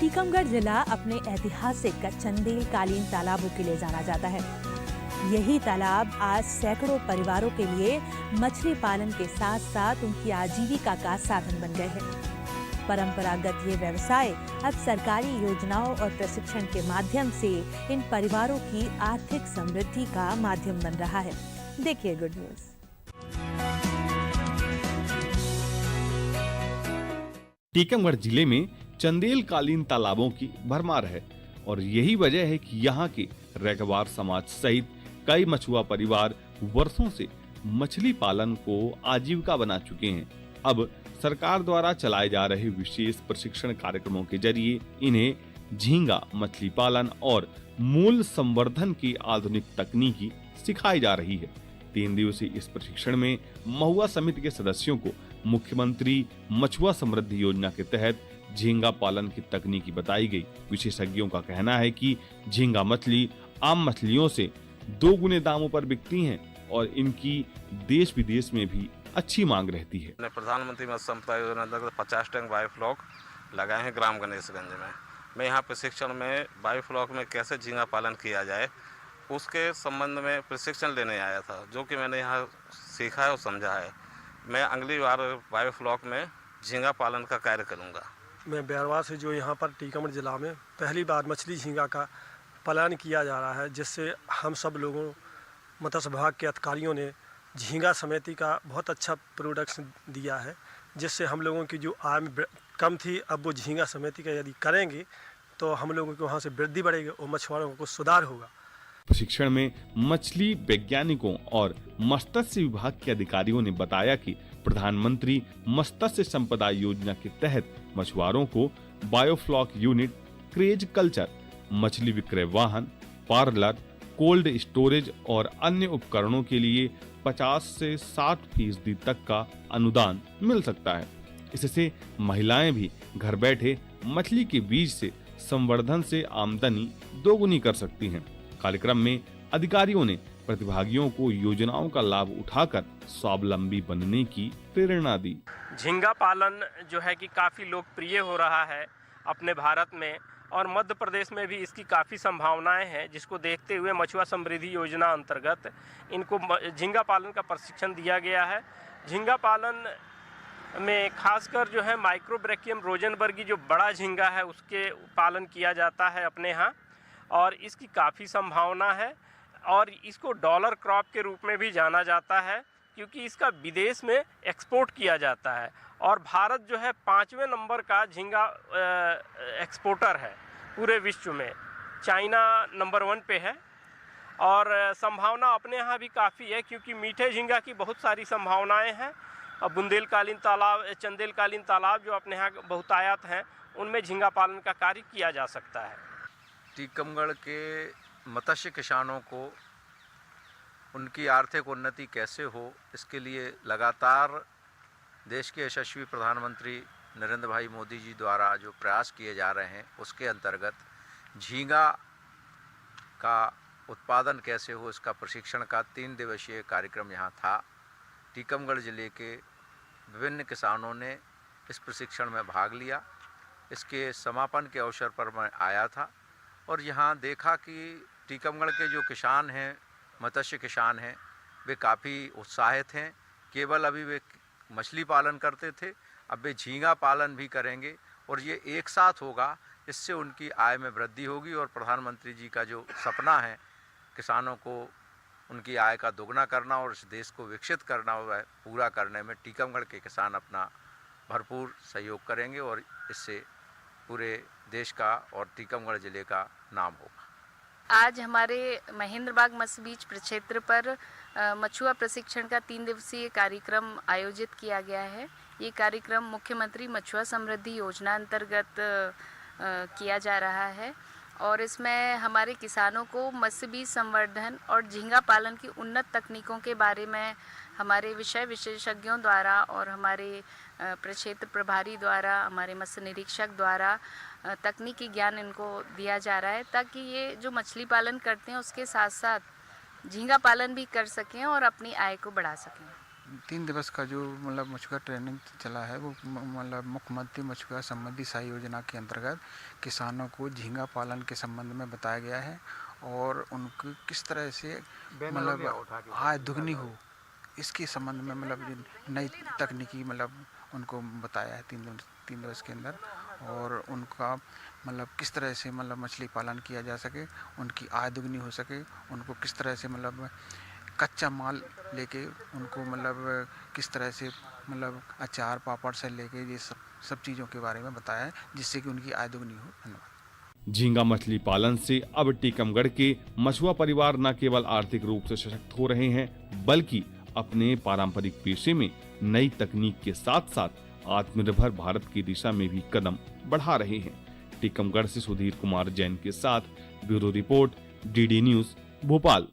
टीकमगढ़ जिला अपने ऐतिहासिक चंदेल कालीन तालाबों के लिए जाना जाता है। यही तालाब आज सैकड़ों परिवारों के लिए मछली पालन के साथ साथ उनकी आजीविका का साधन बन गए हैं। परंपरागत ये व्यवसाय अब सरकारी योजनाओं और प्रशिक्षण के माध्यम से इन परिवारों की आर्थिक समृद्धि का माध्यम बन रहा है। देखिए गुड न्यूज। टीकमगढ़ जिले में चंदेल कालीन तालाबों की भरमार है और यही वजह है कि यहाँ के रैकवार समाज सहित कई मछुआ परिवार वर्षों से मछली पालन को आजीविका बना चुके हैं। अब सरकार द्वारा चलाए जा रहे विशेष प्रशिक्षण कार्यक्रमों के जरिए इन्हें झींगा मछली पालन और मूल संवर्धन की आधुनिक तकनीकी सिखाई जा रही है। 3 दिवसीय इस प्रशिक्षण में महुआ समिति के सदस्यों को मुख्यमंत्री मछुआ समृद्धि योजना के तहत झींगा पालन की तकनीकी बताई गई। विशेषज्ञों का कहना है कि झींगा मछली आम मछलियों से 2 गुने दामों पर बिकती हैं और इनकी देश विदेश में भी अच्छी मांग रहती है। प्रधानमंत्री मत्स्य संपदा योजना अंतर्गत 50 टैंक बायोफ्लॉक लगाए हैं ग्राम गणेशगंज में। मैं यहाँ प्रशिक्षण में बायोफ्लॉक में कैसे झींगा पालन किया जाए उसके संबंध में प्रशिक्षण लेने आया था, जो कि मैंने यहाँ सीखा है और समझा है। मैं अगली बार बायोफ्लॉक में झींगा पालन का कार्य करूँगा। मैं बैरवा से जो यहाँ पर टीकमगढ़ जिला में पहली बार मछली झींगा का पालन किया जा रहा है, जिससे हम सब लोगों मत्स्य विभाग के अधिकारियों ने झींगा समिति का बहुत अच्छा प्रोडक्शन दिया है, जिससे हम लोगों की जो आय कम थी, अब वो झींगा समिति का यदि करेंगे तो हम लोगों के वहाँ से वृद्धि बढ़ेगी और मछुआरों को सुधार होगा। प्रशिक्षण में मछली वैज्ञानिकों और मत्स्य विभाग के अधिकारियों ने बताया कि प्रधानमंत्री मत्स्य संपदा योजना के तहत मछुआरों को बायोफ्लॉक यूनिट, क्रेज कल्चर, मछली विक्रय वाहन, पार्लर, कोल्ड स्टोरेज और अन्य उपकरणों के लिए 50 से 60% तक का अनुदान मिल सकता है। इससे महिलाएं भी घर बैठे मछली के बीज से संवर्धन से आमदनी दोगुनी कर सकती हैं। कार्यक्रम में अधिकारियों ने प्रतिभागियों को योजनाओं का लाभ उठाकर स्वावलंबी बनने की प्रेरणा दी। झींगा पालन जो है कि काफ़ी लोकप्रिय हो रहा है अपने भारत में, और मध्य प्रदेश में भी इसकी काफ़ी संभावनाएं हैं, जिसको देखते हुए मछुआ समृद्धि योजना अंतर्गत इनको झींगा पालन का प्रशिक्षण दिया गया है। झींगा पालन में खासकर जो है माइक्रोब्रैकियम रोजनबर्गी जो बड़ा झींगा है उसके पालन किया जाता है अपने यहाँ, और इसकी काफ़ी संभावना है और इसको डॉलर क्रॉप के रूप में भी जाना जाता है, क्योंकि इसका विदेश में एक्सपोर्ट किया जाता है और भारत जो है 5वें नंबर का झींगा एक्सपोर्टर है पूरे विश्व में। चाइना नंबर 1 पे है और संभावना अपने यहाँ भी काफ़ी है, क्योंकि मीठे झींगा की बहुत सारी संभावनाएं हैं। और बुंदेलकालीन तालाब, चंदेलकालीन तालाब जो अपने यहाँ बहुतायत हैं, उनमें झींगा पालन का कार्य किया जा सकता है। टीकमगढ़ के मत्स्य किसानों को उनकी आर्थिक उन्नति कैसे हो, इसके लिए लगातार देश के यशस्वी प्रधानमंत्री नरेंद्र भाई मोदी जी द्वारा जो प्रयास किए जा रहे हैं, उसके अंतर्गत झींगा का उत्पादन कैसे हो, इसका प्रशिक्षण का 3 दिवसीय कार्यक्रम यहाँ था। टीकमगढ़ जिले के विभिन्न किसानों ने इस प्रशिक्षण में भाग लिया। इसके समापन के अवसर पर मैं आया था और यहाँ देखा कि टीकमगढ़ के जो किसान हैं, मत्स्य किसान हैं, वे काफ़ी उत्साहित हैं। केवल अभी वे मछली पालन करते थे, अब वे झींगा पालन भी करेंगे और ये एक साथ होगा। इससे उनकी आय में वृद्धि होगी और प्रधानमंत्री जी का जो सपना है किसानों को उनकी आय का दोगुना करना और इस देश को विकसित करना, वह पूरा करने में टीकमगढ़ के किसान अपना भरपूर सहयोग करेंगे और इससे पूरे देश का और टीकमगढ़ जिले का नाम होगा। आज हमारे महेंद्रबाग मत्स्य बीच प्रक्षेत्र पर मछुआ प्रशिक्षण का 3 दिवसीय कार्यक्रम आयोजित किया गया है। ये कार्यक्रम मुख्यमंत्री मछुआ समृद्धि योजना अंतर्गत किया जा रहा है और इसमें हमारे किसानों को मत्स्य बीज संवर्धन और झींगा पालन की उन्नत तकनीकों के बारे में हमारे विषय विशेषज्ञों द्वारा और हमारे प्रक्षेत्र प्रभारी द्वारा, हमारे मत्स्य निरीक्षक द्वारा तकनीकी ज्ञान इनको दिया जा रहा है, ताकि ये जो मछली पालन करते हैं उसके साथ साथ झींगा पालन भी कर सकें और अपनी आय को बढ़ा सकें। 3 दिवस का जो मतलब मछुआ ट्रेनिंग चला है वो मतलब मुख्यमंत्री मछुआ समृद्धि सहायता योजना के अंतर्गत किसानों को झींगा पालन के संबंध में बताया गया है और उनको किस तरह से मतलब आय दुगनी हो इसके संबंध में मतलब नई तकनीकी मतलब उनको बताया है 3 दिवस के अंदर और उनका मतलब किस तरह से मतलब मछली पालन किया जा सके, उनकी आय दुगनी हो सके, उनको किस तरह से मतलब कच्चा माल लेके उनको मतलब किस तरह से मतलब अचार पापड़ से लेके ये सब चीज़ों के बारे में बताया है जिससे कि उनकी आय दुगनी हो। धन्यवाद। झींगा मछली पालन से अब टीकमगढ़ के मछुआ परिवार न केवल आर्थिक रूप से सशक्त हो रहे हैं बल्कि अपने पारंपरिक पेशे में नई तकनीक के साथ साथ आत्मनिर्भर भारत की दिशा में भी कदम बढ़ा रहे हैं। टीकमगढ़ से सुधीर कुमार जैन के साथ bureau report, DD news, Bhopal.